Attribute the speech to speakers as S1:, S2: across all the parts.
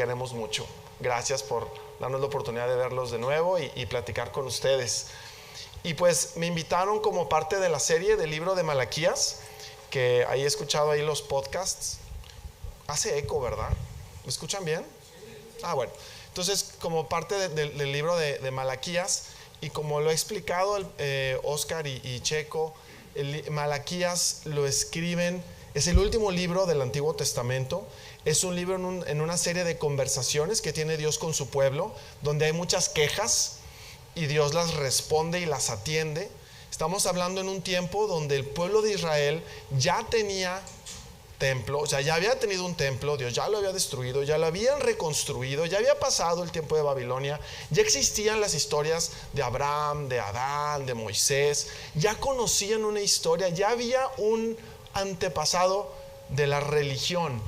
S1: queremos mucho. Gracias por darnos la oportunidad de verlos de nuevo y platicar con ustedes. Y pues me invitaron como parte de la serie del libro de Malaquías, que ahí he escuchado ahí los podcasts. Hace eco, ¿verdad? ¿Me escuchan bien? Bueno. Entonces, como parte del libro de Malaquías, y como lo he explicado Oscar y Checo, Malaquías lo escriben, es el último libro del Antiguo Testamento. Es un libro en una serie de conversaciones que tiene Dios con su pueblo, donde hay muchas quejas y Dios las responde y las atiende. Estamos hablando en un tiempo donde el pueblo de Israel ya tenía templo, o sea, ya había tenido un templo, Dios ya lo había destruido, ya lo habían reconstruido, ya había pasado el tiempo de Babilonia, ya existían las historias de Abraham, de Adán, de Moisés, ya conocían una historia, ya había un antepasado de la religión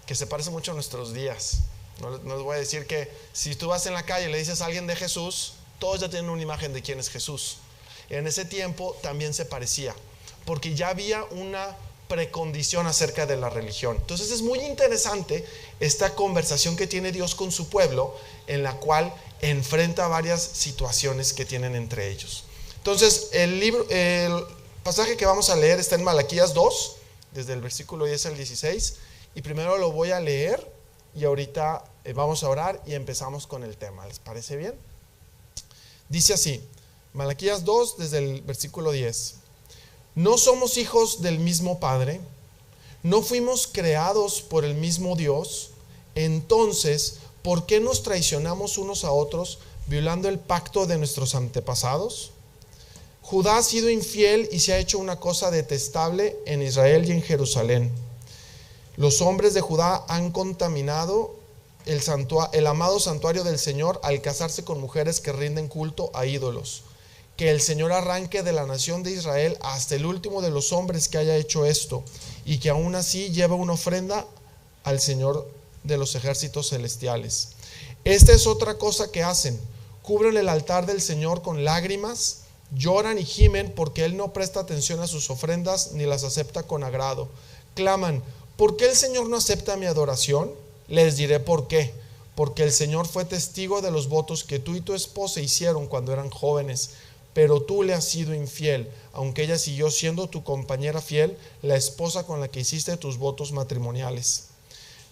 S1: que se parece mucho a nuestros días. No les voy a decir que si tú vas en la calle y le dices a alguien de Jesús, todos ya tienen una imagen de quién es Jesús. En ese tiempo también se parecía, porque ya había una precondición acerca de la religión. Entonces es muy interesante esta conversación que tiene Dios con su pueblo, en la cual enfrenta varias situaciones que tienen entre ellos. Entonces el pasaje que vamos a leer está en Malaquías 2, desde el versículo 10 al 16, y primero lo voy a leer y ahorita vamos a orar y empezamos con el tema. ¿Les parece bien? Dice así, Malaquías 2, desde el versículo 10. ¿No somos hijos del mismo Padre? ¿No fuimos creados por el mismo Dios? Entonces, ¿por qué nos traicionamos unos a otros, violando el pacto de nuestros antepasados? Judá ha sido infiel y se ha hecho una cosa detestable en Israel y en Jerusalén. Los hombres de Judá han contaminado el amado santuario del Señor al casarse con mujeres que rinden culto a ídolos. Que el Señor arranque de la nación de Israel hasta el último de los hombres que haya hecho esto, y que aún así lleve una ofrenda al Señor de los ejércitos celestiales. Esta es otra cosa que hacen: cubren el altar del Señor con lágrimas, lloran y gimen porque Él no presta atención a sus ofrendas ni las acepta con agrado. Claman: ¿por qué el Señor no acepta mi adoración? Les diré por qué. Porque el Señor fue testigo de los votos que tú y tu esposa hicieron cuando eran jóvenes. Pero tú le has sido infiel, aunque ella siguió siendo tu compañera fiel, la esposa con la que hiciste tus votos matrimoniales.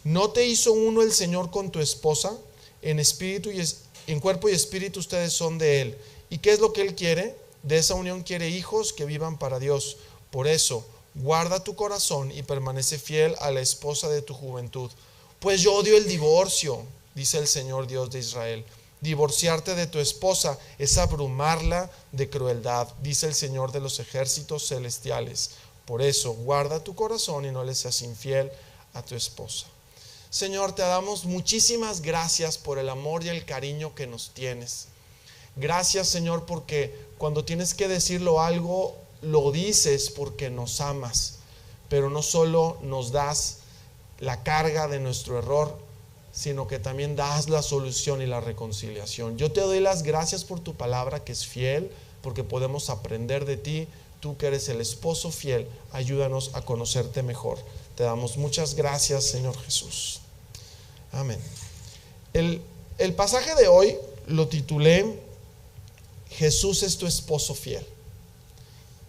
S1: ¿No te hizo uno el Señor con tu esposa? En cuerpo y espíritu ustedes son de Él. ¿Y qué es lo que Él quiere? De esa unión quiere hijos que vivan para Dios. Por eso, guarda tu corazón y permanece fiel a la esposa de tu juventud. Pues yo odio el divorcio, dice el Señor Dios de Israel. Divorciarte de tu esposa es abrumarla de crueldad, dice el Señor de los ejércitos celestiales. Por eso, guarda tu corazón y no le seas infiel a tu esposa. Señor, te damos muchísimas gracias por el amor y el cariño que nos tienes. Gracias, Señor, porque cuando tienes que decirlo algo, lo dices porque nos amas, pero no solo nos das la carga de nuestro error, sino que también das la solución y la reconciliación. Yo te doy las gracias por tu palabra que es fiel, porque podemos aprender de ti. Tú que eres el esposo fiel, ayúdanos a conocerte mejor. Te damos muchas gracias, Señor Jesús. Amén. El pasaje de hoy lo titulé Jesús es tu esposo fiel.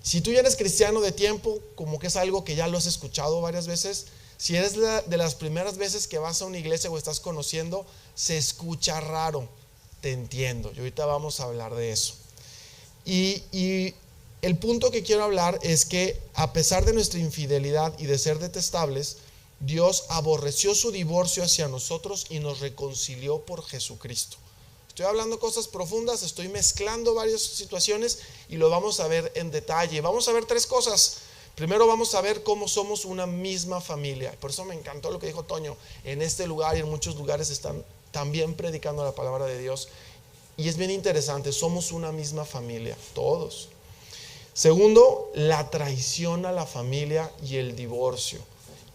S1: Si tú ya eres cristiano de tiempo, como que es algo que ya lo has escuchado varias veces. Si eres de las primeras veces que vas a una iglesia o estás conociendo, se escucha raro, te entiendo. Y ahorita vamos a hablar de eso. Y el punto que quiero hablar es que a pesar de nuestra infidelidad y de ser detestables, Dios aborreció su divorcio hacia nosotros y nos reconcilió por Jesucristo. Estoy hablando cosas profundas, estoy mezclando varias situaciones y lo vamos a ver en detalle. Vamos a ver tres cosas. Primero vamos a ver cómo somos una misma familia. Por eso me encantó lo que dijo Toño. En este lugar y en muchos lugares están también predicando la palabra de Dios. Y es bien interesante, somos una misma familia, todos. Segundo, la traición a la familia y el divorcio.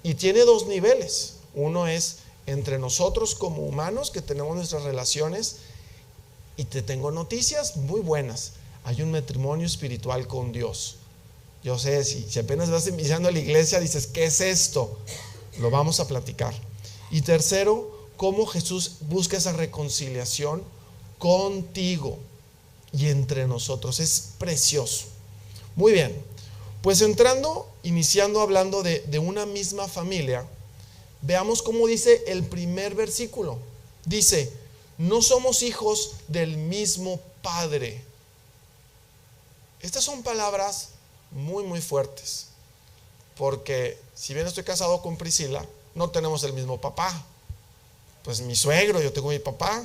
S1: Y tiene dos niveles. Uno es entre nosotros como humanos que tenemos nuestras relaciones. Y te tengo noticias muy buenas. Hay un matrimonio espiritual con Dios. Yo sé, si apenas vas iniciando a la iglesia, dices, ¿qué es esto? Lo vamos a platicar. Y tercero, cómo Jesús busca esa reconciliación contigo y entre nosotros. Es precioso. Muy bien, pues iniciando hablando de una misma familia, veamos cómo dice el primer versículo. Dice, no somos hijos del mismo Padre. Estas son palabras muy, muy fuertes, porque si bien estoy casado con Priscila, no tenemos el mismo papá. Pues mi suegro, yo tengo mi papá.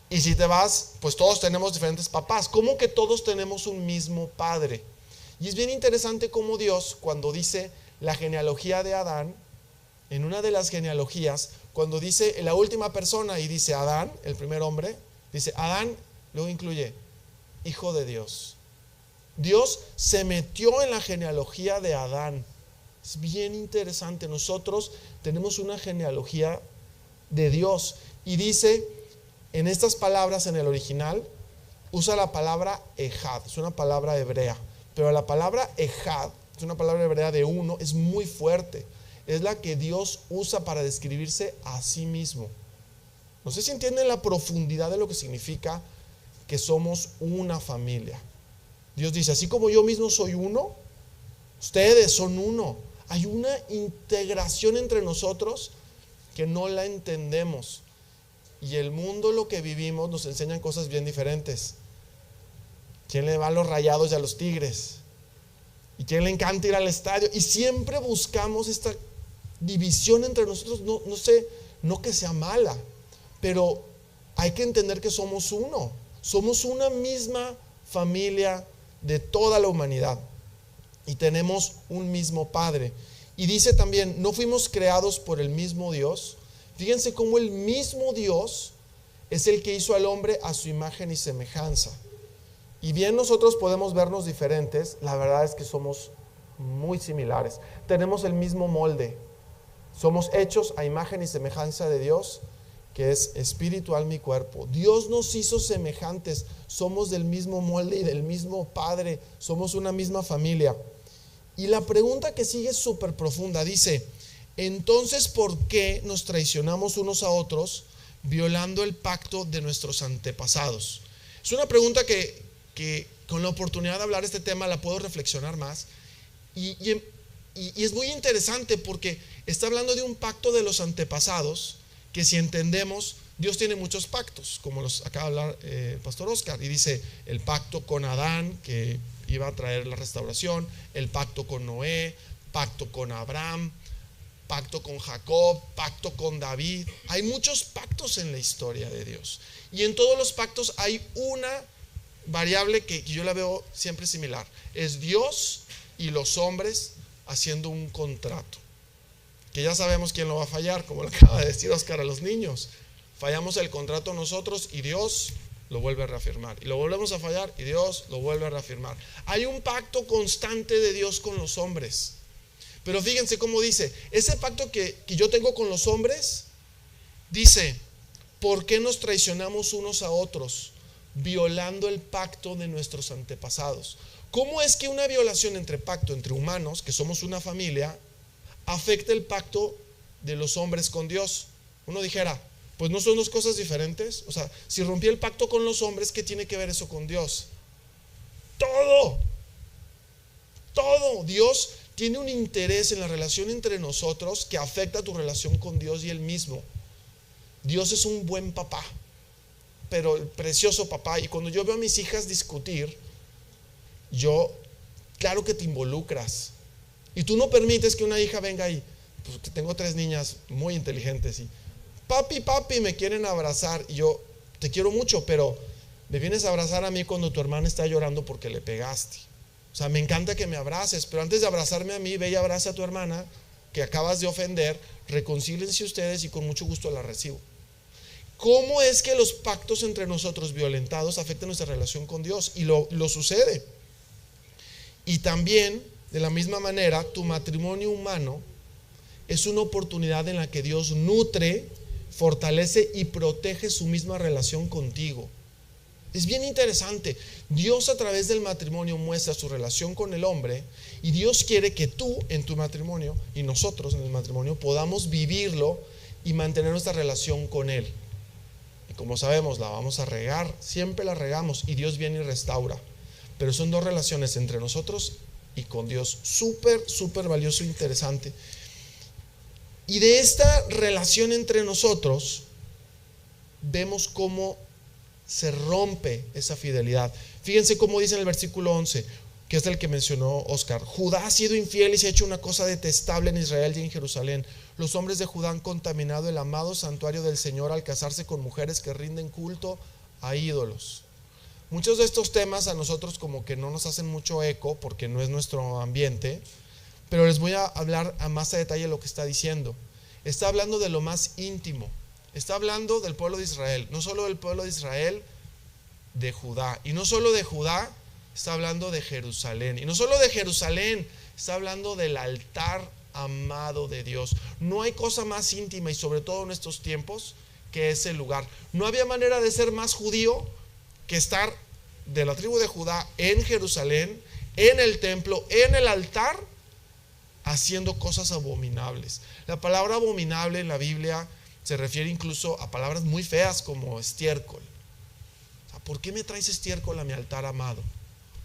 S1: Y si te vas, pues todos tenemos diferentes papás. ¿Cómo que todos tenemos un mismo padre? Y es bien interesante cómo Dios, cuando dice la genealogía de Adán, en una de las genealogías, cuando dice la última persona y dice Adán, el primer hombre, dice Adán, luego incluye hijo de Dios. Dios se metió en la genealogía de Adán. Es bien interesante. Nosotros tenemos una genealogía de Dios. Y dice, en estas palabras en el original, usa la palabra ejad. Es una palabra hebrea. Pero la palabra ejad, es una palabra hebrea de uno, es muy fuerte. Es la que Dios usa para describirse a sí mismo. No sé si entienden la profundidad de lo que significa que somos una familia. Dios dice, así como yo mismo soy uno, ustedes son uno. Hay una integración entre nosotros que no la entendemos. Y el mundo, lo que vivimos, nos enseñan cosas bien diferentes. ¿Quién le va a los Rayados y a los Tigres? ¿Y quién le encanta ir al estadio? Y siempre buscamos esta división entre nosotros. No sé, no que sea mala, pero hay que entender que somos uno. Somos una misma familia de toda la humanidad y tenemos un mismo Padre. Y dice también, no fuimos creados por el mismo Dios. Fíjense cómo el mismo Dios es el que hizo al hombre a su imagen y semejanza. Y bien nosotros podemos vernos diferentes, la verdad es que somos muy similares. Tenemos el mismo molde. Somos hechos a imagen y semejanza de Dios, que es espiritual mi cuerpo. Dios nos hizo semejantes, somos del mismo molde y del mismo Padre, somos una misma familia. Y la pregunta que sigue es súper profunda, dice, entonces ¿por qué nos traicionamos unos a otros violando el pacto de nuestros antepasados? Es una pregunta que con la oportunidad de hablar este tema la puedo reflexionar más y es muy interesante porque está hablando de un pacto de los antepasados que, si entendemos, Dios tiene muchos pactos, como los acaba de hablar el pastor Oscar, y dice el pacto con Adán, que iba a traer la restauración, el pacto con Noé, pacto con Abraham, pacto con Jacob, pacto con David. Hay muchos pactos en la historia de Dios, y en todos los pactos hay una variable que yo la veo siempre similar, es Dios y los hombres haciendo un contrato, que ya sabemos quién lo va a fallar, como lo acaba de decir Oscar a los niños. Fallamos el contrato nosotros y Dios lo vuelve a reafirmar, y lo volvemos a fallar y Dios lo vuelve a reafirmar. Hay un pacto constante de Dios con los hombres, pero fíjense cómo dice, ese pacto que yo tengo con los hombres, dice, ¿por qué nos traicionamos unos a otros violando el pacto de nuestros antepasados? ¿Cómo es que una violación entre humanos, que somos una familia, afecta el pacto de los hombres con Dios? Uno dijera, pues no son dos cosas diferentes. O sea, si rompí el pacto con los hombres, ¿qué tiene que ver eso con Dios? Todo. Dios tiene un interés en la relación entre nosotros que afecta tu relación con Dios y Él mismo. Dios es un buen papá, pero el precioso papá. Y cuando yo veo a mis hijas discutir, claro que te involucras. Y tú no permites que una hija venga y, pues que tengo 3 niñas muy inteligentes y papi, me quieren abrazar. Y yo, te quiero mucho, pero me vienes a abrazar a mí cuando tu hermana está llorando porque le pegaste. O sea, me encanta que me abraces, pero antes de abrazarme a mí, ve y abraza a tu hermana que acabas de ofender, reconcílense ustedes y con mucho gusto la recibo. ¿Cómo es que los pactos entre nosotros violentados afectan nuestra relación con Dios? Y lo sucede. Y también, de la misma manera, tu matrimonio humano es una oportunidad en la que Dios nutre, fortalece y protege su misma relación contigo. Es bien interesante. Dios a través del matrimonio muestra su relación con el hombre, y Dios quiere que tú en tu matrimonio y nosotros en el matrimonio podamos vivirlo y mantener nuestra relación con Él. Y como sabemos, la vamos a regar, siempre la regamos y Dios viene y restaura. Pero son dos relaciones entre nosotros y con Dios, súper valioso e interesante. Y de esta relación entre nosotros, vemos cómo se rompe esa fidelidad. Fíjense cómo dice en el versículo 11, que es el que mencionó Oscar. Judá ha sido infiel y se ha hecho una cosa detestable en Israel y en Jerusalén. Los hombres de Judá han contaminado el amado santuario del Señor al casarse con mujeres que rinden culto a ídolos. Muchos de estos temas a nosotros como que no nos hacen mucho eco porque no es nuestro ambiente, pero les voy a hablar a más a detalle lo que está diciendo. Está hablando de lo más íntimo. Está hablando del pueblo de Israel, no solo del pueblo de Israel, de Judá. Y no solo de Judá, está hablando de Jerusalén. Y no solo de Jerusalén, está hablando del altar amado de Dios. No hay cosa más íntima y sobre todo en estos tiempos que ese lugar. No había manera de ser más judío que estar de la tribu de Judá en Jerusalén, en el templo, en el altar, haciendo cosas abominables. La palabra abominable en la Biblia se refiere incluso a palabras muy feas como estiércol. O sea, ¿por qué me traes estiércol a mi altar amado?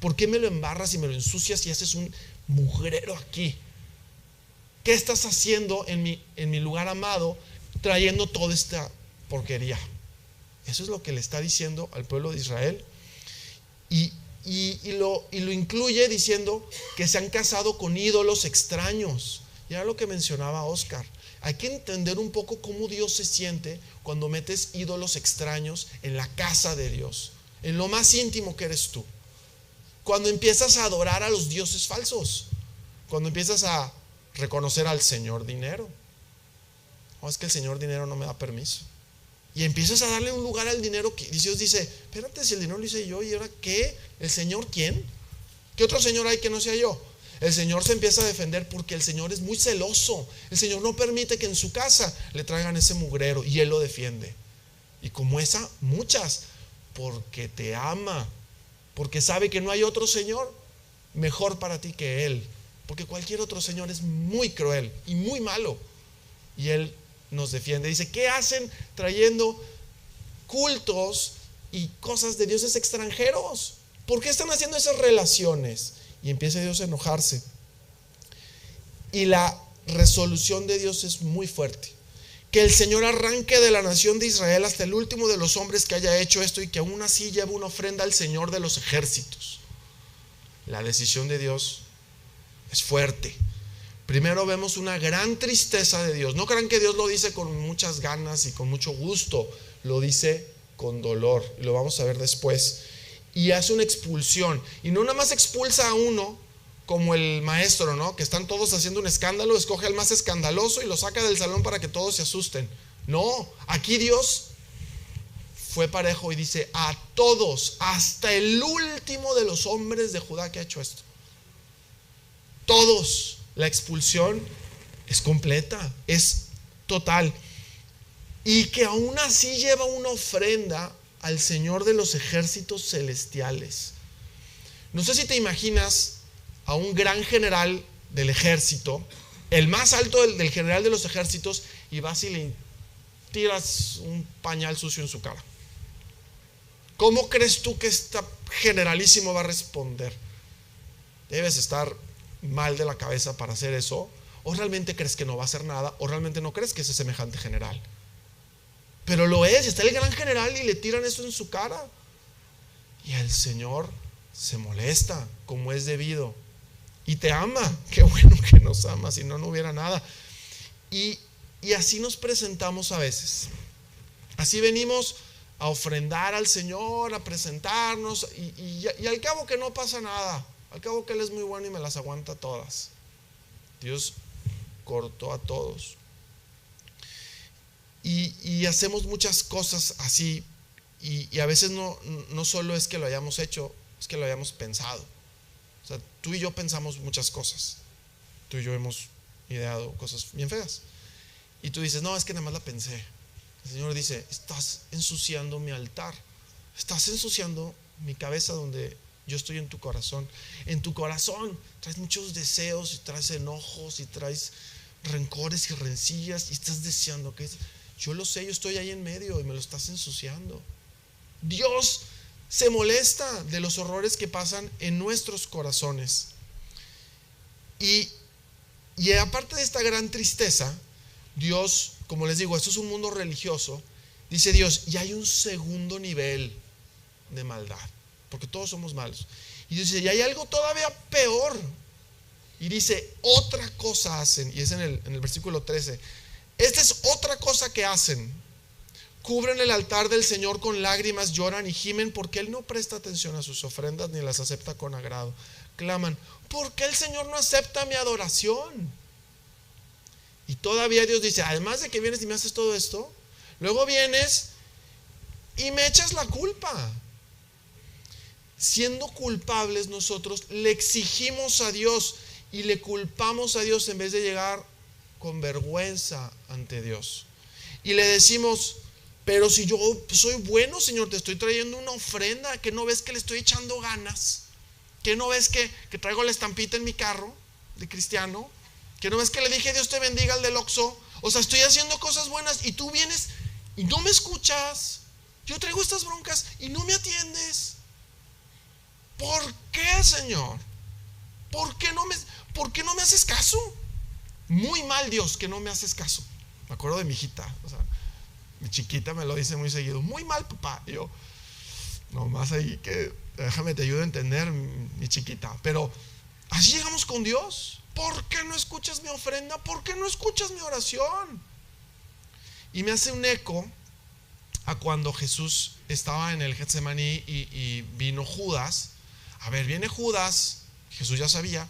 S1: ¿Por qué me lo embarras y me lo ensucias y haces un mugrero aquí? ¿Qué estás haciendo en mi lugar amado trayendo toda esta porquería? Eso es lo que le está diciendo al pueblo de Israel. Y lo incluye diciendo que se han casado con ídolos extraños. Y era lo que mencionaba Oscar. Hay que entender un poco cómo Dios se siente cuando metes ídolos extraños en la casa de Dios, en lo más íntimo que eres tú. Cuando empiezas a adorar a los dioses falsos, cuando empiezas a reconocer al Señor dinero. O es que el Señor dinero no me da permiso. Y empiezas a darle un lugar al dinero que Dios dice, espérate, si el dinero lo hice yo, ¿y ahora qué? ¿El Señor quién? ¿Qué otro Señor hay que no sea yo? El Señor se empieza a defender porque el Señor es muy celoso. El Señor no permite que en su casa le traigan ese mugrero y Él lo defiende. Y como esa, muchas, porque te ama, porque sabe que no hay otro Señor mejor para ti que Él. Porque cualquier otro Señor es muy cruel y muy malo. Y Él nos defiende. Dice, ¿qué hacen trayendo cultos y cosas de dioses extranjeros? ¿Por qué están haciendo esas relaciones? Y empieza Dios a enojarse. Y la resolución de Dios es muy fuerte. Que el Señor arranque de la nación de Israel hasta el último de los hombres que haya hecho esto y que aún así lleve una ofrenda al Señor de los ejércitos. La decisión de Dios es fuerte. Primero vemos una gran tristeza de Dios. No crean que Dios lo dice con muchas ganas y con mucho gusto. Lo dice con dolor. Lo vamos a ver después. Y hace una expulsión. Y no nada más expulsa a uno como el maestro, ¿no? Que están todos haciendo un escándalo. Escoge al más escandaloso y lo saca del salón para que todos se asusten. No, aquí Dios fue parejo y dice a todos, hasta el último de los hombres de Judá que ha hecho esto. Todos. La expulsión es completa, es total. Y que aún así lleva una ofrenda al Señor de los ejércitos celestiales. No sé si te imaginas a un gran general del ejército, el más alto del general de los ejércitos, y vas y le tiras un pañal sucio en su cara. ¿Cómo crees tú que este generalísimo va a responder? Debes estar mal de la cabeza para hacer eso, o realmente crees que no va a hacer nada, o realmente no crees que es semejante general. Pero lo es, está el gran general y le tiran eso en su cara. Y el Señor se molesta como es debido y te ama. Qué bueno que nos ama, si no, no hubiera nada. Y así nos presentamos a veces. Así venimos a ofrendar al Señor, a presentarnos y al cabo que no pasa nada. Al cabo que Él es muy bueno y me las aguanta todas. Dios cortó a todos. Y hacemos muchas cosas así. Y a veces no solo es que lo hayamos hecho, es que lo hayamos pensado. O sea, tú y yo pensamos muchas cosas. Tú y yo hemos ideado cosas bien feas. Y tú dices, no, es que nada más la pensé. El Señor dice, estás ensuciando mi altar. Estás ensuciando mi cabeza donde yo estoy en tu corazón. En tu corazón traes muchos deseos y traes enojos y traes rencores y rencillas y estás deseando que yo lo sé, yo estoy ahí en medio y me lo estás ensuciando. Dios se molesta de los horrores que pasan en nuestros corazones. Y aparte de esta gran tristeza, Dios, como les digo, esto es un mundo religioso, dice Dios, y hay un segundo nivel de maldad, porque todos somos malos. Y dice, y hay algo todavía peor. Y dice, otra cosa hacen, y es en el versículo 13. Esta es otra cosa que hacen. Cubren el altar del Señor con lágrimas, lloran y gimen porque Él no presta atención a sus ofrendas ni las acepta con agrado. Claman, ¿por qué el Señor no acepta mi adoración? Y todavía Dios dice, además de que vienes y me haces todo esto, luego vienes y me echas la culpa. Siendo culpables nosotros le exigimos a Dios y le culpamos a Dios en vez de llegar con vergüenza ante Dios. Y le decimos, pero si yo soy bueno, Señor, te estoy trayendo una ofrenda, que no ves que le estoy echando ganas, que no ves que traigo la estampita en mi carro de cristiano, que no ves que le dije Dios te bendiga al del Oxxo. O sea, estoy haciendo cosas buenas y tú vienes y no me escuchas. Yo traigo estas broncas y no me atiendes. ¿Por qué, Señor? ¿Por qué no me haces caso? Muy mal, Dios, que no me haces caso. Me acuerdo de mi hijita, o sea, mi chiquita me lo dice muy seguido. Muy mal, papá. Y yo, nomás ahí que déjame te ayudo a entender, mi chiquita. Pero así llegamos con Dios. ¿Por qué no escuchas mi ofrenda? ¿Por qué no escuchas mi oración? Y me hace un eco a cuando Jesús estaba en el Getsemaní y vino Judas. A ver, viene Judas, Jesús ya sabía,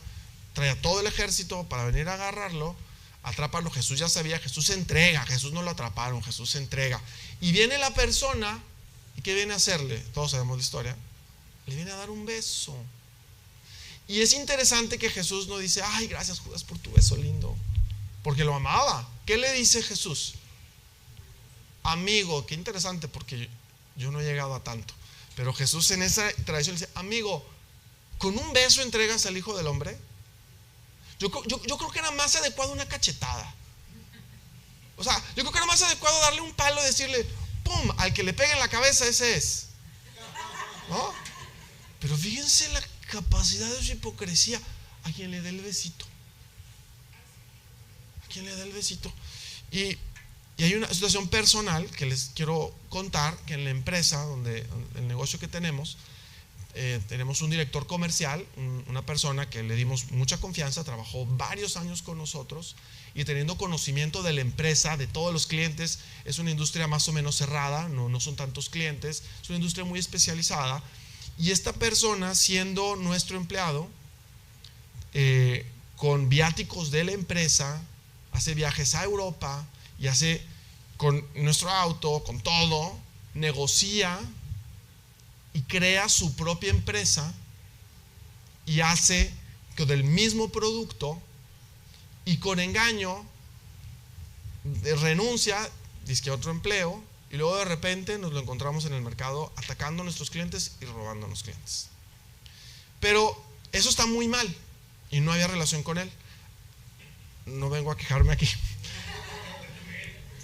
S1: trae a todo el ejército para venir a agarrarlo, atraparlo. Jesús ya sabía, Jesús se entrega, Jesús no lo atraparon, Jesús se entrega. Y viene la persona, ¿y qué viene a hacerle? Todos sabemos la historia. Le viene a dar un beso. Y es interesante que Jesús no dice, ay, gracias Judas por tu beso lindo, porque lo amaba. ¿Qué le dice Jesús? Amigo, qué interesante, porque yo no he llegado a tanto. Pero Jesús en esa tradición dice, amigo, ¿con un beso entregas al Hijo del Hombre? Yo creo que era más adecuado una cachetada. O sea, yo creo que era más adecuado darle un palo y decirle, pum, al que le pegue en la cabeza ese es, ¿no? Pero fíjense la capacidad de su hipocresía. A quien le dé el besito, a quien le dé el besito. Y hay una situación personal que les quiero contar, que en la empresa, donde el negocio que tenemos un director comercial, una persona que le dimos mucha confianza, trabajó varios años con nosotros y teniendo conocimiento de la empresa, de todos los clientes. Es una industria más o menos cerrada, no son tantos clientes, es una industria muy especializada. Y esta persona, siendo nuestro empleado, con viáticos de la empresa, hace viajes a Europa y hace con nuestro auto, con todo, negocia y crea su propia empresa y hace que del mismo producto, y con engaño renuncia, dice que a otro empleo, y luego de repente nos lo encontramos en el mercado atacando a nuestros clientes y robando a los clientes. Pero eso está muy mal y no había relación con él. No vengo a quejarme aquí,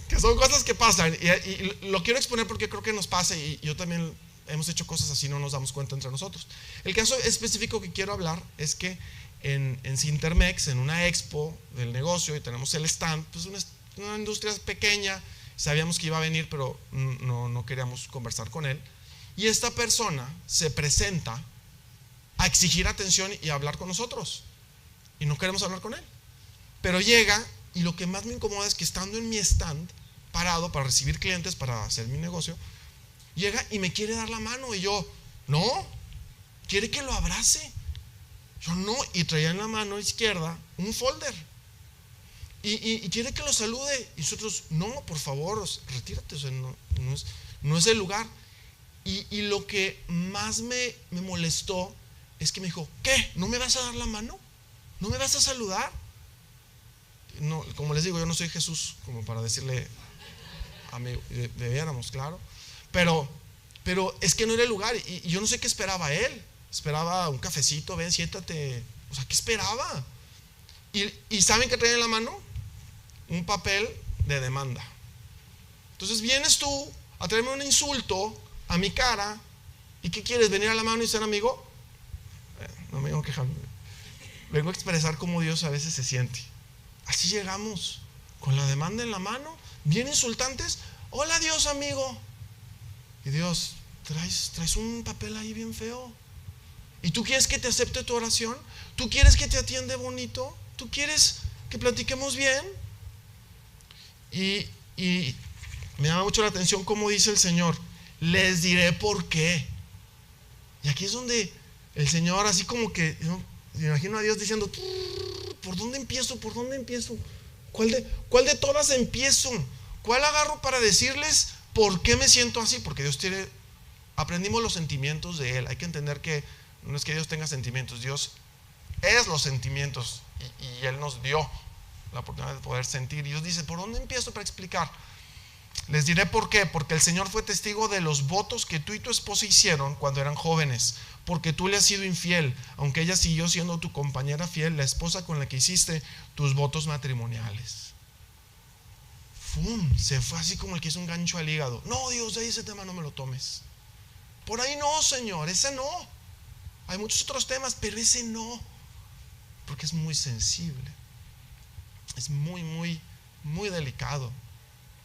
S1: que son cosas que pasan y lo quiero exponer porque creo que nos pasa, y yo también hemos hecho cosas así, no nos damos cuenta entre nosotros. El caso específico que quiero hablar es que en Sintermex, en una expo del negocio, y tenemos el stand, pues una industria pequeña. Sabíamos que iba a venir, pero no queríamos conversar con él. Y esta persona se presenta a exigir atención y a hablar con nosotros. Y no queremos hablar con él. Pero llega, y lo que más me incomoda es que estando en mi stand, parado para recibir clientes, para hacer mi negocio, llega y me quiere dar la mano. Y yo, no, quiere que lo abrace. Yo no, y traía en la mano izquierda un folder. Y quiere que lo salude. Y nosotros, no, por favor, retírate, o sea, no es el lugar. Y lo que más me molestó es que me dijo, ¿qué? ¿No me vas a dar la mano? ¿No me vas a saludar? No, como les digo, yo no soy Jesús como para decirle, amigo, debiéramos, claro. Pero es que no era el lugar. Y yo no sé qué esperaba él. Esperaba un cafecito, ven, siéntate. O sea, ¿qué esperaba? ¿Y saben qué traía en la mano? un papel de demanda. Entonces vienes tú a traerme un insulto a mi cara. ¿Y qué quieres? ¿Venir a la mano y ser amigo? No me vengo quejando. Vengo a expresar cómo Dios a veces se siente. Así llegamos, con la demanda en la mano, bien insultantes. Hola Dios, amigo. Y Dios, traes un papel ahí bien feo. ¿Y tú quieres que te acepte tu oración? ¿Tú quieres que te atiende bonito? ¿Tú quieres que platiquemos bien? Y me llama mucho la atención cómo dice el Señor: les diré por qué. Y aquí es donde el Señor, así como que, ¿no?, me imagino a Dios diciendo: ¿por dónde empiezo? ¿Por dónde empiezo? ¿Cuál de todas empiezo? ¿Cuál agarro para decirles por qué me siento así? Porque Dios aprendimos los sentimientos de Él. Hay que entender que no es que Dios tenga sentimientos, Dios es los sentimientos, y Él nos dio la oportunidad de poder sentir. Y Dios dice: ¿por dónde empiezo para explicar? Les diré por qué. Porque el Señor fue testigo de los votos que tú y tu esposa hicieron cuando eran jóvenes, porque tú le has sido infiel, aunque ella siguió siendo tu compañera fiel, la esposa con la que hiciste tus votos matrimoniales. ¡Fum! Se fue así como el que hizo un gancho al hígado. No, Dios, de ahí ese tema no me lo tomes. Por ahí no, Señor, ese no. Hay muchos otros temas, pero ese no, porque es muy sensible. Es muy, muy, muy delicado.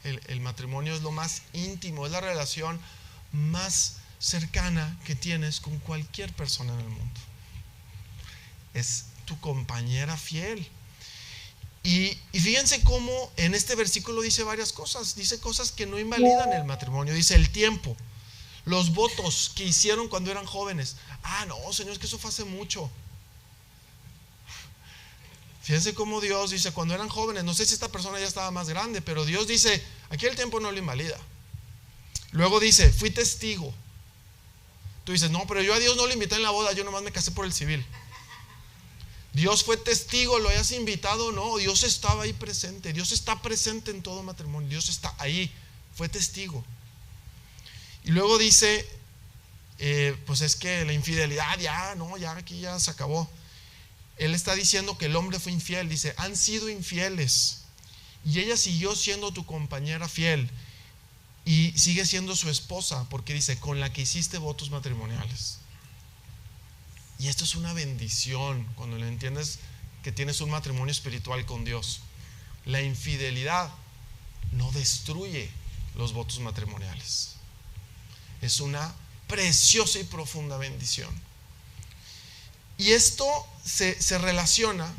S1: El matrimonio es lo más íntimo, es la relación más cercana que tienes con cualquier persona en el mundo. Es tu compañera fiel. Y fíjense cómo en este versículo dice varias cosas. Dice cosas que no invalidan el matrimonio. Dice el tiempo, los votos que hicieron cuando eran jóvenes. Ah, no, Señor, es que eso fue hace mucho. Fíjense cómo Dios dice: cuando eran jóvenes. No sé si esta persona ya estaba más grande, pero Dios dice: aquí el tiempo no lo invalida. Luego dice: fui testigo. Tú dices: no, pero yo a Dios no lo invité en la boda, yo nomás me casé por el civil. Dios fue testigo, lo hayas invitado o no, Dios estaba ahí presente. Dios está presente en todo matrimonio. Dios está ahí, fue testigo. Y luego dice: pues es que la infidelidad ya aquí ya se acabó. Él está diciendo que el hombre fue infiel. Dice: han sido infieles, y ella siguió siendo tu compañera fiel, y sigue siendo su esposa, porque dice: con la que hiciste votos matrimoniales. Y esto es una bendición cuando le entiendes que tienes un matrimonio espiritual con Dios. La infidelidad no destruye los votos matrimoniales. Es una preciosa y profunda bendición. Y esto se relaciona,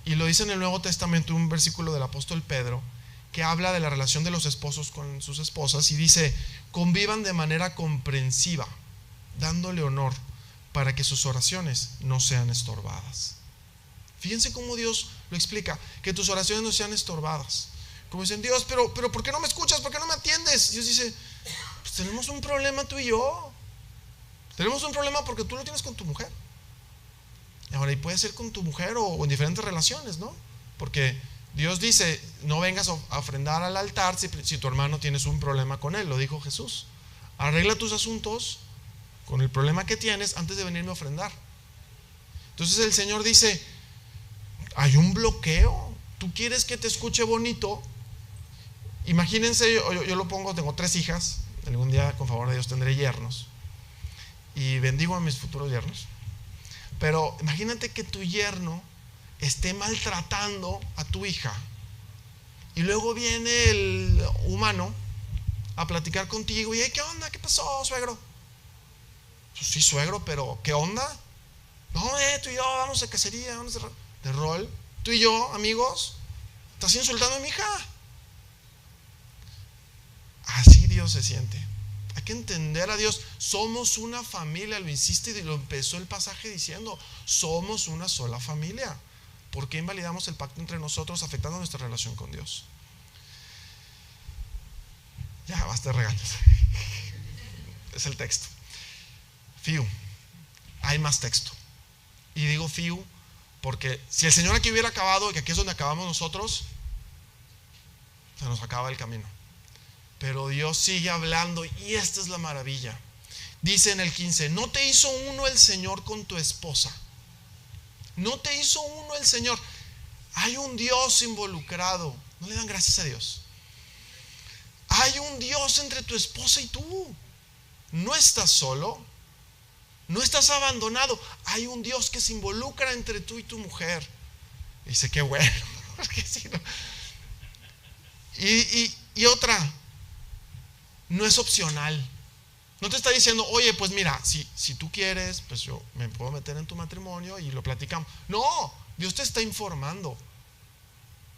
S1: y lo dice en el Nuevo Testamento, un versículo del apóstol Pedro, que habla de la relación de los esposos con sus esposas, y dice: convivan de manera comprensiva, dándole honor, para que sus oraciones no sean estorbadas. Fíjense cómo Dios lo explica, que tus oraciones no sean estorbadas. Como dicen: Dios, pero ¿por qué no me escuchas? ¿Por qué no me atiendes? Dios dice: pues tenemos un problema tú y yo. Tenemos un problema porque tú lo tienes con tu mujer. Ahora, y puede ser con tu mujer o en diferentes relaciones, ¿no? Porque Dios dice: no vengas a ofrendar al altar si tu hermano tienes un problema con él. Lo dijo Jesús: arregla tus asuntos con el problema que tienes antes de venirme a ofrendar. Entonces el Señor dice: hay un bloqueo. Tú quieres que te escuche bonito. Imagínense, yo lo pongo, tengo 3 hijas. Algún día, con favor de Dios, tendré yernos, y bendigo a mis futuros yernos. Pero imagínate que tu yerno esté maltratando a tu hija, y luego viene el humano a platicar contigo: y ¿qué onda? ¿Qué pasó, suegro? Pues sí, suegro, pero ¿qué onda? No, tú y yo vamos a cacería, vamos de rol. Tú y yo, amigos, estás insultando a mi hija. Así Dios se siente. Hay que entender a Dios. Somos una familia, lo insiste y lo empezó el pasaje diciendo: somos una sola familia. ¿Por qué invalidamos el pacto entre nosotros, afectando nuestra relación con Dios? Ya, basta de regaños. Es el texto. Fiu, hay más texto. Y digo fiu porque si el Señor aquí hubiera acabado, y que aquí es donde acabamos nosotros, se nos acaba el camino. Pero Dios sigue hablando, y esta es la maravilla. Dice en el 15: ¿no te hizo uno el Señor con tu esposa? ¿No te hizo uno el Señor? Hay un Dios involucrado. No le dan gracias a Dios. Hay un Dios entre tu esposa y tú. No estás solo. No estás abandonado. Hay un Dios que se involucra entre tú y tu mujer. Y dice, qué bueno. Porque si no. Y otra, no es opcional. No te está diciendo, oye, pues mira, si tú quieres, pues yo me puedo meter en tu matrimonio y lo platicamos. No, Dios te está informando.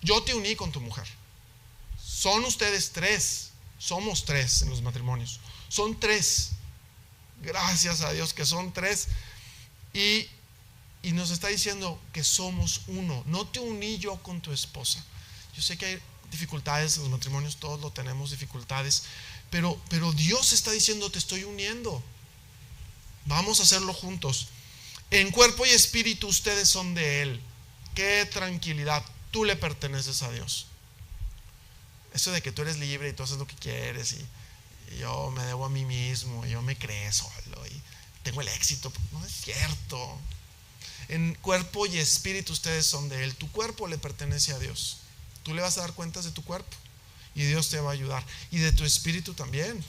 S1: Yo te uní con tu mujer. Son ustedes tres. Somos tres en los matrimonios. Son tres. Gracias a Dios que son tres. Y nos está diciendo que somos uno. No te uní yo con tu esposa. Yo sé que hay dificultades en los matrimonios, todos lo tenemos, dificultades. Pero Dios está diciendo, te estoy uniendo. Vamos a hacerlo juntos. En cuerpo y espíritu ustedes son de Él. Qué tranquilidad. Tú le perteneces a Dios. Eso de que tú eres libre y tú haces lo que quieres y yo me debo a mí mismo, y yo me creo solo y tengo el éxito. No es cierto. En cuerpo y espíritu ustedes son de Él. Tu cuerpo le pertenece a Dios. Tú le vas a dar cuentas de tu cuerpo y Dios te va a ayudar. Y de tu espíritu también.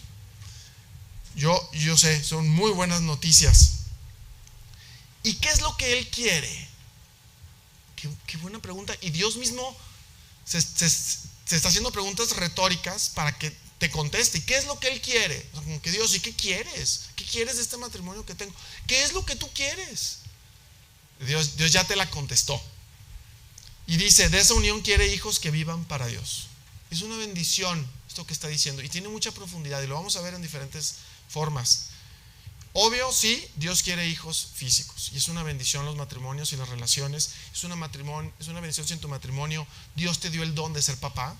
S1: Yo sé, son muy buenas noticias. ¿Y qué es lo que Él quiere? Qué buena pregunta. Y Dios mismo se está haciendo preguntas retóricas para que te conteste. ¿Y qué es lo que Él quiere? O sea, como que Dios, ¿y qué quieres? ¿Qué quieres de este matrimonio que tengo? ¿Qué es lo que tú quieres? Dios ya te la contestó. Y dice, de esa unión quiere hijos que vivan para Dios. Es una bendición esto que está diciendo. Y tiene mucha profundidad y lo vamos a ver en diferentes formas. Obvio, sí, Dios quiere hijos físicos. Y es una bendición los matrimonios y las relaciones. Es una bendición si en tu matrimonio Dios te dio el don de ser papá.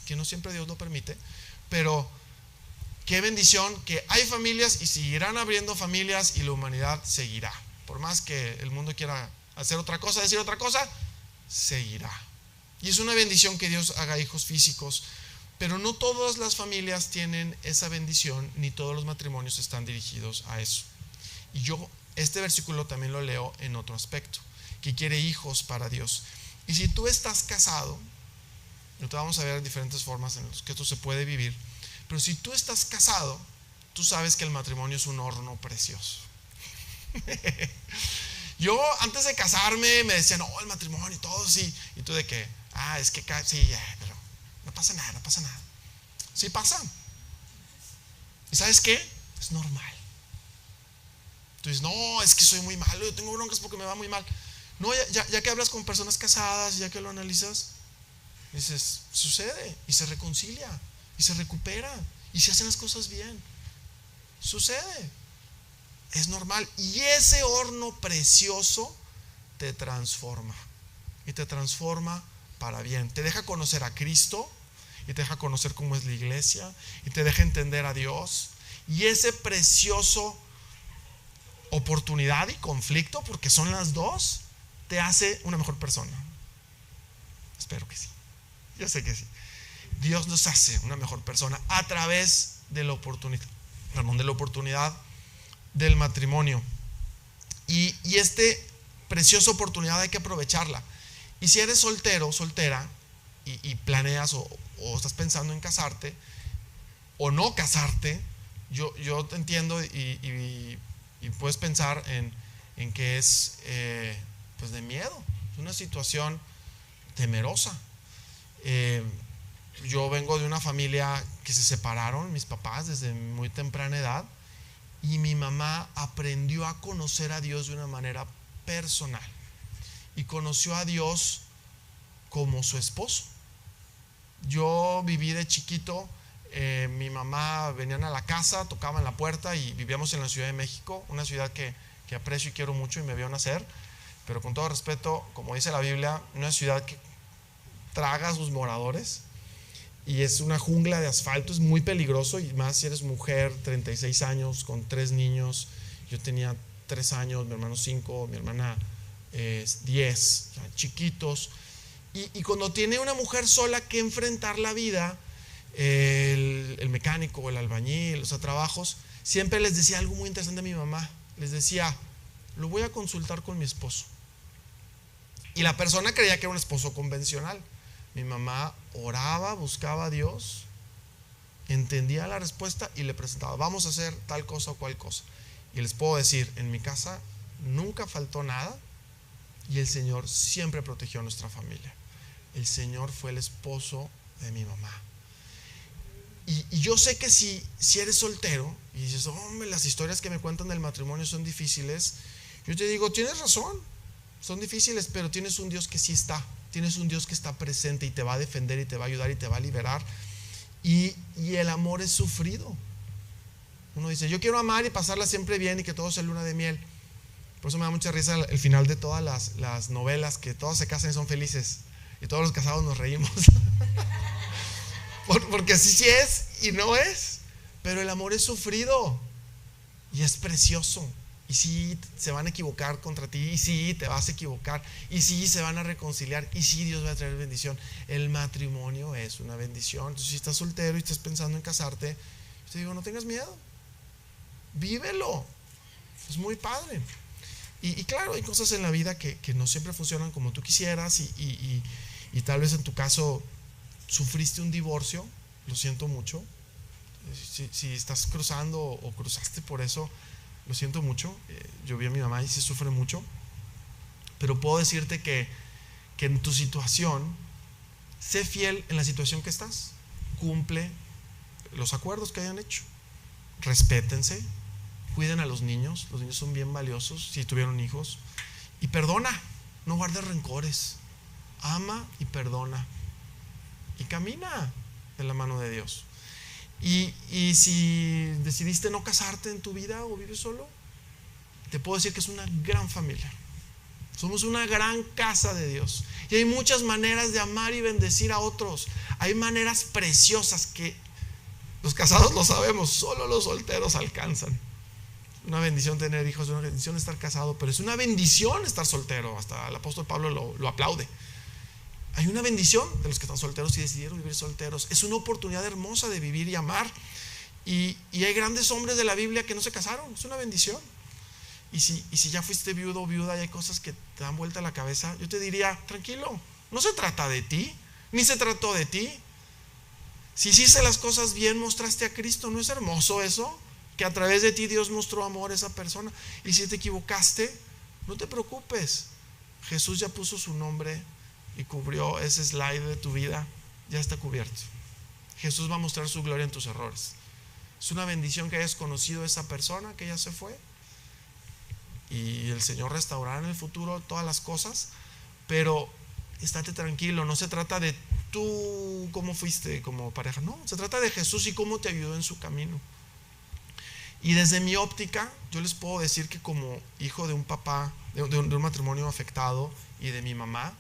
S1: Que no siempre Dios lo permite. Pero qué bendición que hay familias y seguirán abriendo familias y la humanidad seguirá. Por más que el mundo quiera hacer otra cosa, decir otra cosa, seguirá. Y es una bendición que Dios haga hijos físicos. Pero no todas las familias tienen esa bendición, ni todos los matrimonios están dirigidos a eso. Y yo este versículo también lo leo en otro aspecto, que quiere hijos para Dios. Y si tú estás casado, no te vamos a ver en diferentes formas en las que esto se puede vivir, pero si tú estás casado, tú sabes que el matrimonio es un horno precioso. Yo antes de casarme me decían, no, el matrimonio y todo, sí. Y tú de que, es que sí, pero no pasa nada, no pasa nada. Sí pasa. ¿Y sabes qué? Es normal. Tú dices, no, es que soy muy malo, yo tengo broncas porque me va muy mal. No, ya que hablas con personas casadas, ya que lo analizas, dices, sucede, y se reconcilia, y se recupera, y se hacen las cosas bien. Sucede. Es normal. Y ese horno precioso te transforma. Y te transforma para bien. Te deja conocer a Cristo. Y te deja conocer cómo es la iglesia. Y te deja entender a Dios. Y ese precioso oportunidad y conflicto, porque son las dos, te hace una mejor persona. Espero que sí. Yo sé que sí. Dios nos hace una mejor persona a través de la oportunidad. De la oportunidad del matrimonio. Y esta preciosa oportunidad hay que aprovecharla. Y si eres soltero, soltera, y planeas o estás pensando en casarte o no casarte, yo te entiendo y puedes pensar en que es pues de miedo. Es una situación temerosa. Yo vengo de una familia que se separaron, mis papás, desde muy temprana edad. Y mi mamá aprendió a conocer a Dios de una manera personal. Y conoció a Dios como su esposo. Yo viví de chiquito. Mi mamá venían a la casa, tocaban la puerta y vivíamos en la Ciudad de México. Una ciudad que aprecio y quiero mucho y me vio nacer. Pero con todo respeto, como dice la Biblia, una ciudad que traga a sus moradores. Y es una jungla de asfalto, es muy peligroso. Y más si eres mujer, 36 años, con 3 niños. Yo tenía 3 años, mi hermano 5, mi hermana 10, o sea, chiquitos. Y cuando tiene una mujer sola que enfrentar la vida, el mecánico, el albañil, los trabajos, siempre les decía algo muy interesante a mi mamá. Les decía, lo voy a consultar con mi esposo. Y la persona creía que era un esposo convencional. mi mamá oraba, buscaba a Dios, entendía la respuesta y le presentaba, vamos a hacer tal cosa o cual cosa. Y les puedo decir, en mi casa nunca faltó nada y el Señor siempre protegió a nuestra familia. El Señor fue el esposo de mi mamá. Y yo sé que si eres soltero y dices, hombre, las historias que me cuentan del matrimonio son difíciles, yo te digo, tienes razón, son difíciles, pero tienes un Dios que sí está, tienes un Dios que está presente y te va a defender y te va a ayudar y te va a liberar. Y el amor es sufrido. Uno dice, yo quiero amar y pasarla siempre bien y que todo sea luna de miel. Por eso me da mucha risa el final de todas las novelas, que todos se casan y son felices y todos los casados nos reímos. Porque sí es y no es, pero el amor es sufrido y es precioso. Y sí se van a equivocar contra ti, y sí te vas a equivocar, y sí se van a reconciliar, y sí Dios va a traer bendición. El matrimonio es una bendición. Entonces, si estás soltero y estás pensando en casarte, yo te digo, no tengas miedo, vívelo, es muy padre. Y claro, hay cosas en la vida que no siempre funcionan como tú quisieras, y tal vez en tu caso sufriste un divorcio, lo siento mucho. Si estás cruzando o cruzaste por eso, lo siento mucho. Yo vi a mi mamá y se sufre mucho, pero puedo decirte que en tu situación, sé fiel en la situación que estás, cumple los acuerdos que hayan hecho, respétense, cuiden a los niños son bien valiosos si tuvieron hijos, y perdona, no guardes rencores, ama y perdona y camina de la mano de Dios. Y si decidiste no casarte en tu vida o vives solo, te puedo decir que es una gran familia. Somos una gran casa de Dios. Y hay muchas maneras de amar y bendecir a otros. Hay maneras preciosas que los casados lo sabemos, solo los solteros alcanzan. Una bendición tener hijos, es una bendición estar casado, pero es una bendición estar soltero. Hasta el apóstol Pablo lo aplaude. Hay una bendición de los que están solteros y decidieron vivir solteros. Es una oportunidad hermosa de vivir y amar. Y hay grandes hombres de la Biblia que no se casaron. Es una bendición. Y si ya fuiste viudo o viuda y hay cosas que te dan vuelta a la cabeza, yo te diría, tranquilo, no se trata de ti, ni se trató de ti. Si hiciste las cosas bien, mostraste a Cristo. ¿No es hermoso eso? Que a través de ti Dios mostró amor a esa persona. Y si te equivocaste, no te preocupes. Jesús ya puso su nombre y cubrió ese slide de tu vida. Ya está cubierto. Jesús va a mostrar su gloria en tus errores. Es una bendición que hayas conocido a esa persona que ya se fue, y el Señor restaurará en el futuro todas las cosas. Pero estate tranquilo, no se trata de tú cómo fuiste como pareja, no, se trata de Jesús y cómo te ayudó en su camino. Y desde mi óptica, yo les puedo decir que como hijo de un papá, de un matrimonio afectado, y de mi mamá,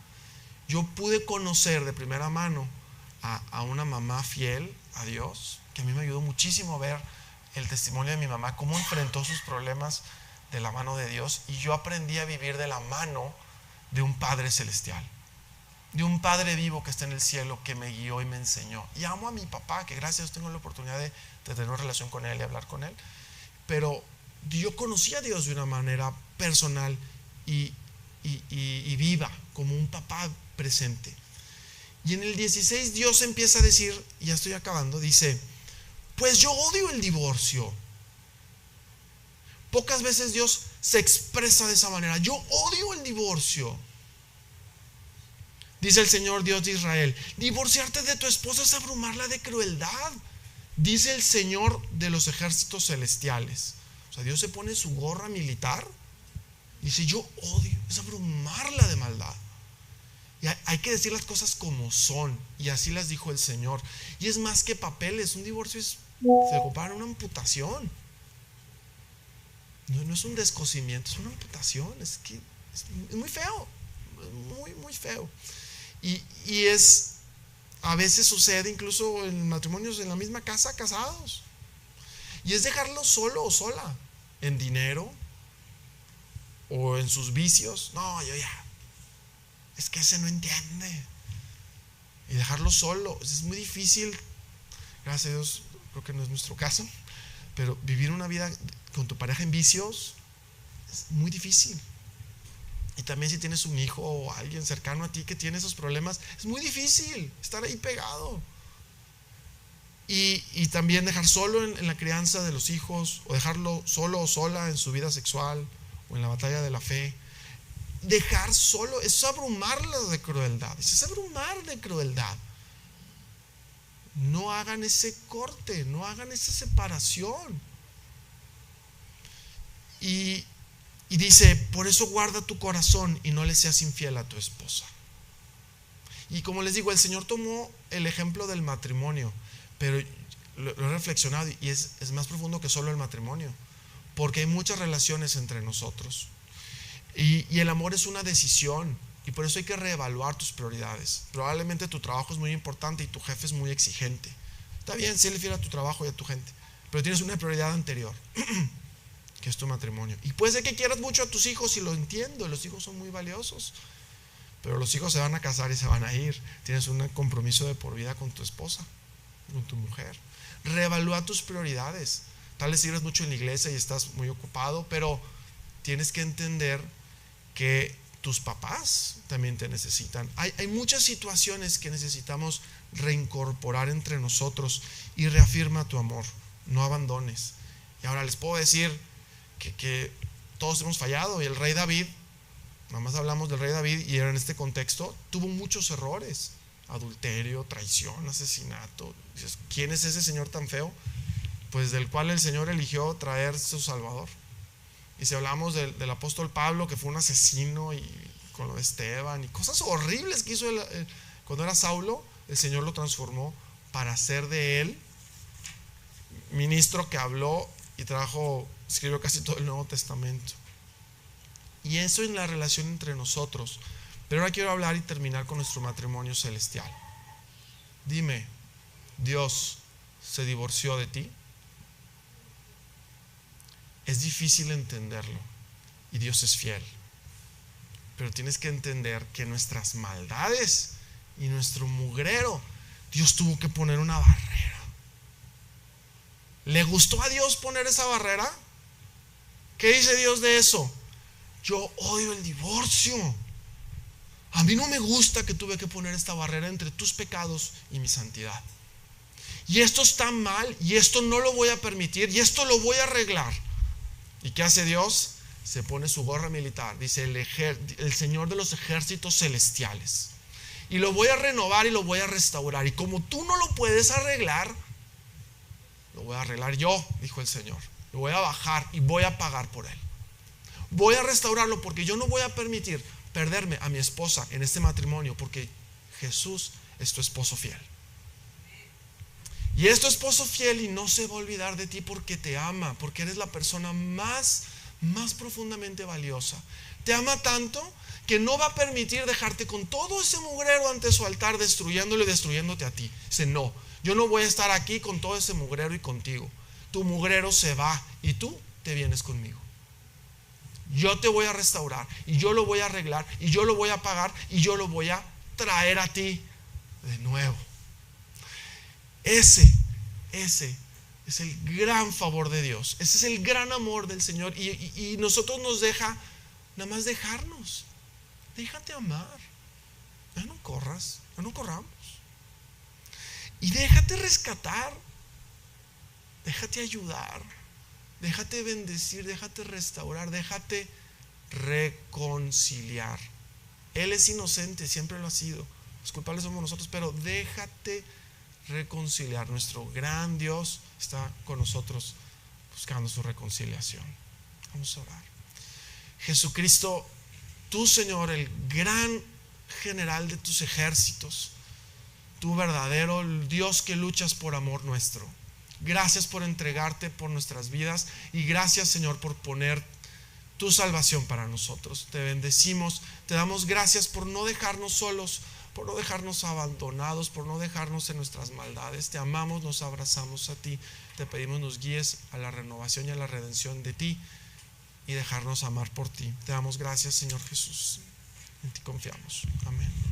S1: yo pude conocer de primera mano a una mamá fiel a Dios, que a mí me ayudó muchísimo a ver el testimonio de mi mamá, cómo enfrentó sus problemas de la mano de Dios. Y yo aprendí a vivir de la mano de un Padre celestial, de un Padre vivo que está en el cielo, que me guió y me enseñó. Y amo a mi papá, que gracias a Dios tengo la oportunidad de tener una relación con él y hablar con él. Pero yo conocí a Dios de una manera personal y viva, como un papá presente. Y en el 16 Dios empieza a decir, y ya estoy acabando, dice, pues yo odio el divorcio. Pocas veces Dios se expresa de esa manera. Yo odio el divorcio. Dice el Señor Dios de Israel, divorciarte de tu esposa es abrumarla de crueldad. Dice el Señor de los ejércitos celestiales. O sea, Dios se pone su gorra militar y dice, yo odio, es abrumarla de maldad. Y hay que decir las cosas como son, y así las dijo el Señor. Y es más que papeles, un divorcio se compara a una amputación. No es un descosimiento, es una amputación. Es muy feo, muy, muy feo. Y a veces sucede incluso en matrimonios en la misma casa, casados. Y es dejarlo solo o sola, en dinero o en sus vicios. No, yo ya, es que ese no entiende. Y dejarlo solo, es muy difícil. Gracias a Dios, creo que no es nuestro caso. Pero vivir una vida con tu pareja en vicios es muy difícil. Y también si tienes un hijo o alguien cercano a ti que tiene esos problemas, es muy difícil estar ahí pegado. Y también dejar solo en la crianza de los hijos, o dejarlo solo o sola en su vida sexual o en la batalla de la fe. Dejar solo es abrumarla de crueldad. Es abrumar de crueldad. No hagan ese corte, no hagan esa separación. Y dice, por eso guarda tu corazón y no le seas infiel a tu esposa. Y como les digo, el Señor tomó el ejemplo del matrimonio, pero lo he reflexionado y es más profundo que solo el matrimonio, porque hay muchas relaciones entre nosotros. Y el amor es una decisión, y por eso hay que reevaluar tus prioridades. Probablemente tu trabajo es muy importante y tu jefe es muy exigente. Está bien, séle fiel a tu trabajo y a tu gente, pero tienes una prioridad anterior, que es tu matrimonio. Y puede ser que quieras mucho a tus hijos, y lo entiendo, los hijos son muy valiosos, pero los hijos se van a casar y se van a ir. Tienes un compromiso de por vida con tu esposa, con tu mujer. Reevalúa tus prioridades. Tal vez sirves mucho en la iglesia y estás muy ocupado, pero tienes que entender que tus papás también te necesitan. Hay muchas situaciones que necesitamos reincorporar entre nosotros, y reafirma tu amor, no abandones. Y ahora les puedo decir que todos hemos fallado, y el rey David, nada más hablamos del rey David, y era en este contexto, tuvo muchos errores: adulterio, traición, asesinato. ¿Quién es ese señor tan feo? Pues del cual el Señor eligió traer su Salvador. Y si hablamos del apóstol Pablo, que fue un asesino, y con lo de Esteban y cosas horribles que hizo cuando era Saulo, el Señor lo transformó para hacer de él ministro que habló y escribió casi todo el Nuevo Testamento. Y eso en la relación entre nosotros. Pero ahora quiero hablar y terminar con nuestro matrimonio celestial. Dime, ¿Dios se divorció de ti? Es difícil entenderlo, y Dios es fiel, pero tienes que entender que nuestras maldades y nuestro mugrero, Dios tuvo que poner una barrera. ¿Le gustó a Dios poner esa barrera? ¿Qué dice Dios de eso? Yo odio el divorcio. A mí no me gusta que tuve que poner esta barrera entre tus pecados y mi santidad. Y esto está mal, y esto no lo voy a permitir, y esto lo voy a arreglar. ¿Y qué hace Dios? Se pone su gorra militar, dice el Señor de los ejércitos celestiales, y lo voy a renovar y lo voy a restaurar. Y como tú no lo puedes arreglar, lo voy a arreglar yo, dijo el Señor. Lo voy a bajar y voy a pagar por él. Voy a restaurarlo, porque yo no voy a permitir perderme a mi esposa en este matrimonio, porque Jesús es tu esposo fiel. Y es tu esposo fiel, y no se va a olvidar de ti, porque te ama, porque eres la persona más profundamente valiosa. Te ama tanto que no va a permitir dejarte con todo ese mugrero ante su altar, destruyéndolo y destruyéndote a ti. Dice, no, yo no voy a estar aquí con todo ese mugrero y contigo. Tu mugrero se va y tú te vienes conmigo. Yo te voy a restaurar, y yo lo voy a arreglar, y yo lo voy a pagar, y yo lo voy a traer a ti de nuevo. Ese es el gran favor de Dios. Ese es el gran amor del Señor. Y nosotros nos deja nada más dejarnos. Déjate amar. Ya no corras, ya no corramos. Y déjate rescatar. Déjate ayudar. Déjate bendecir, déjate restaurar, déjate reconciliar. Él es inocente, siempre lo ha sido. Los culpables somos nosotros, pero déjate reconciliar. Nuestro gran Dios está con nosotros buscando su reconciliación. Vamos a orar. Jesucristo, tú, Señor, el gran general de tus ejércitos, tú verdadero Dios que luchas por amor nuestro. Gracias por entregarte por nuestras vidas, y gracias, Señor, por poner tu salvación para nosotros. Te bendecimos, te damos gracias por no dejarnos solos, por no dejarnos abandonados, por no dejarnos en nuestras maldades. Te amamos, nos abrazamos a ti. Te pedimos nos guíes a la renovación y a la redención de ti, y dejarnos amar por ti. Te damos gracias, Señor Jesús. En ti confiamos. Amén.